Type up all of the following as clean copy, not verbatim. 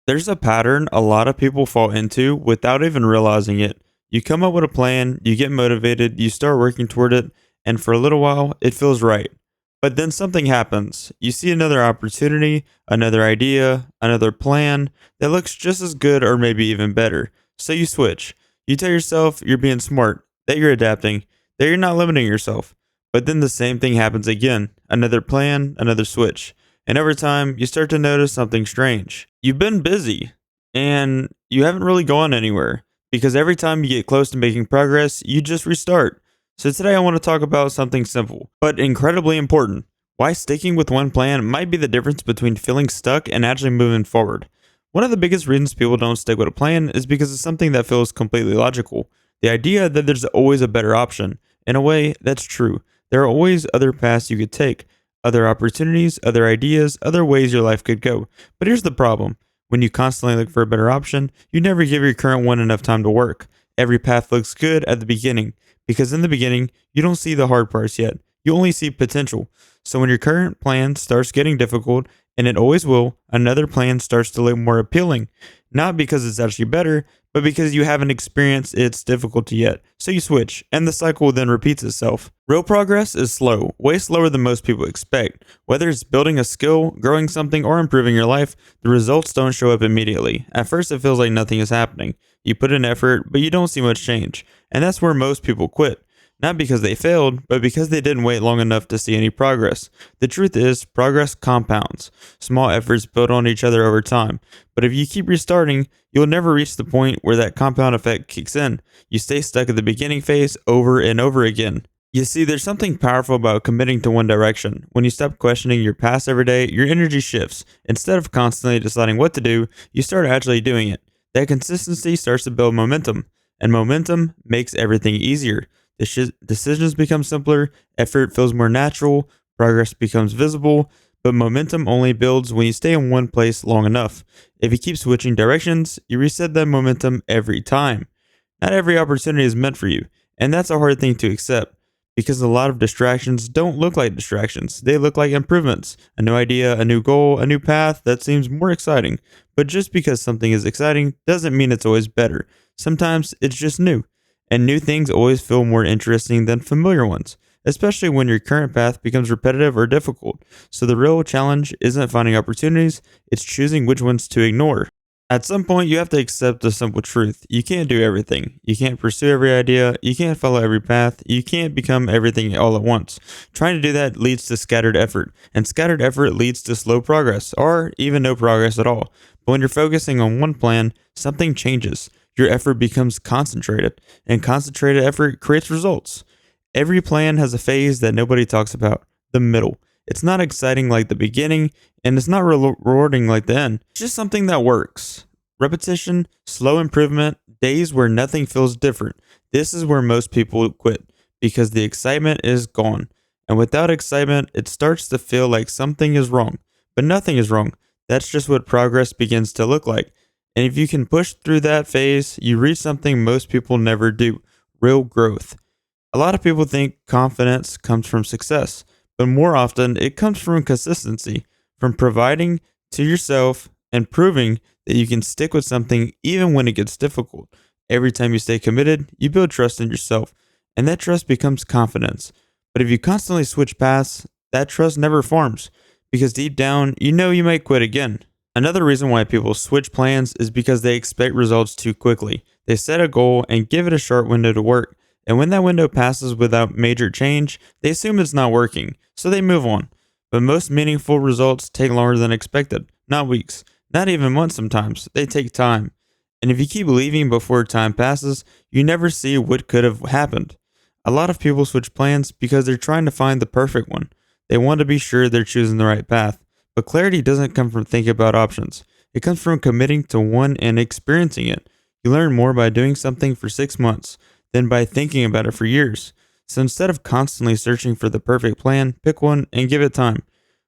There's a pattern a lot of people fall into without even realizing it. You come up with a plan, you get motivated, you start working toward it, and for a little while, it feels right. But then something happens. You see another opportunity, another idea, another plan that looks just as good or maybe even better. So you switch. You tell yourself you're being smart, that you're adapting, that you're not limiting yourself. But then the same thing happens again, another plan, another switch. And over time, you start to notice something strange. You've been busy and you haven't really gone anywhere because every time you get close to making progress, you just restart. So today I want to talk about something simple, but incredibly important. Why sticking with one plan might be the difference between feeling stuck and actually moving forward. One of the biggest reasons people don't stick with a plan is because it's something that feels completely logical. The idea that there's always a better option. In a way, that's true. There are always other paths you could take, other opportunities, other ideas, other ways your life could go. But here's the problem. When you constantly look for a better option, you never give your current one enough time to work. Every path looks good at the beginning, because in the beginning, you don't see the hard parts yet. You only see potential. So when your current plan starts getting difficult, and it always will, another plan starts to look more appealing. Not because it's actually better, but because you haven't experienced its difficulty yet. So you switch, and the cycle then repeats itself. Real progress is slow, way slower than most people expect. Whether it's building a skill, growing something, or improving your life, the results don't show up immediately. At first, it feels like nothing is happening. You put in effort, but you don't see much change. And that's where most people quit. Not because they failed, but because they didn't wait long enough to see any progress. The truth is, progress compounds. Small efforts build on each other over time. But if you keep restarting, you'll never reach the point where that compound effect kicks in. You stay stuck at the beginning phase over and over again. You see, there's something powerful about committing to one direction. When you stop questioning your past every day, your energy shifts. Instead of constantly deciding what to do, you start actually doing it. That consistency starts to build momentum, and momentum makes everything easier. Decisions become simpler, effort feels more natural, progress becomes visible, but momentum only builds when you stay in one place long enough. If you keep switching directions, you reset that momentum every time. Not every opportunity is meant for you, and that's a hard thing to accept because a lot of distractions don't look like distractions. They look like improvements, a new idea, a new goal, a new path that seems more exciting. But just because something is exciting doesn't mean it's always better. Sometimes it's just new. And new things always feel more interesting than familiar ones, especially when your current path becomes repetitive or difficult. So the real challenge isn't finding opportunities, it's choosing which ones to ignore. At some point, you have to accept the simple truth. You can't do everything. You can't pursue every idea. You can't follow every path. You can't become everything all at once. Trying to do that leads to scattered effort, and scattered effort leads to slow progress, or even no progress at all. But when you're focusing on one plan, something changes. Your effort becomes concentrated, and concentrated effort creates results. Every plan has a phase that nobody talks about, the middle. It's not exciting like the beginning, and it's not rewarding like the end. It's just something that works. Repetition, slow improvement, days where nothing feels different. This is where most people quit because the excitement is gone. And without excitement, it starts to feel like something is wrong. But nothing is wrong. That's just what progress begins to look like. And if you can push through that phase, you reach something most people never do, real growth. A lot of people think confidence comes from success, but more often it comes from consistency, from providing to yourself and proving that you can stick with something even when it gets difficult. Every time you stay committed, you build trust in yourself, and that trust becomes confidence. But if you constantly switch paths, that trust never forms, because deep down, you know you might quit again. Another reason why people switch plans is because they expect results too quickly. They set a goal and give it a short window to work, and when that window passes without major change, they assume it's not working, so they move on. But most meaningful results take longer than expected, not weeks, not even months sometimes. They take time. And if you keep leaving before time passes, you never see what could have happened. A lot of people switch plans because they're trying to find the perfect one. They want to be sure they're choosing the right path. But clarity doesn't come from thinking about options. It comes from committing to one and experiencing it. You learn more by doing something for 6 months than by thinking about it for years. So instead of constantly searching for the perfect plan, pick one and give it time.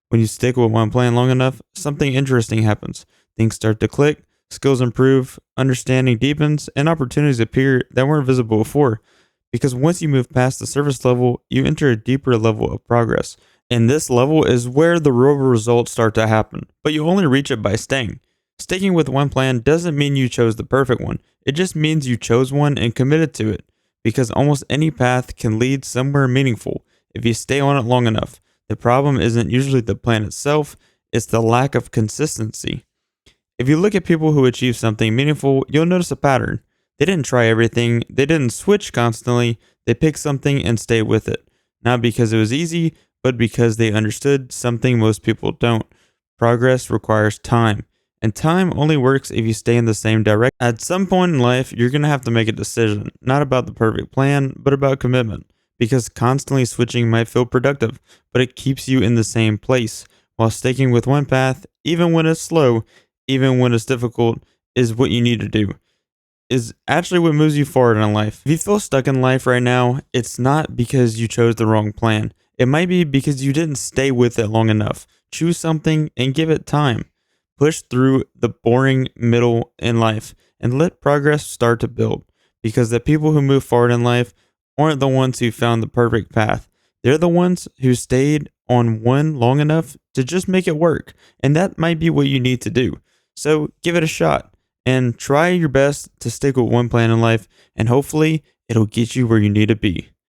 When you stick with one plan long enough, something interesting happens. Things start to click, skills improve, understanding deepens, and opportunities appear that weren't visible before. Because once you move past the surface level, you enter a deeper level of progress. And this level is where the real results start to happen, but you only reach it by staying. Sticking with one plan doesn't mean you chose the perfect one. It just means you chose one and committed to it. Because almost any path can lead somewhere meaningful if you stay on it long enough. The problem isn't usually the plan itself, it's the lack of consistency. If you look at people who achieve something meaningful, you'll notice a pattern. They didn't try everything, they didn't switch constantly, they picked something and stayed with it. Not because it was easy, but because they understood something most people don't. Progress requires time, and time only works if you stay in the same direction. At some point in life, you're going to have to make a decision, not about the perfect plan, but about commitment. Because constantly switching might feel productive, but it keeps you in the same place, while sticking with one path, even when it's slow, even when it's difficult, is what you need to do. Is actually what moves you forward in life. If you feel stuck in life right now, it's not because you chose the wrong plan. It might be because you didn't stay with it long enough. Choose something and give it time. Push through the boring middle in life and let progress start to build. Because the people who move forward in life aren't the ones who found the perfect path. They're the ones who stayed on one long enough to just make it work. And that might be what you need to do. So give it a shot and try your best to stick with one plan in life, and hopefully it'll get you where you need to be.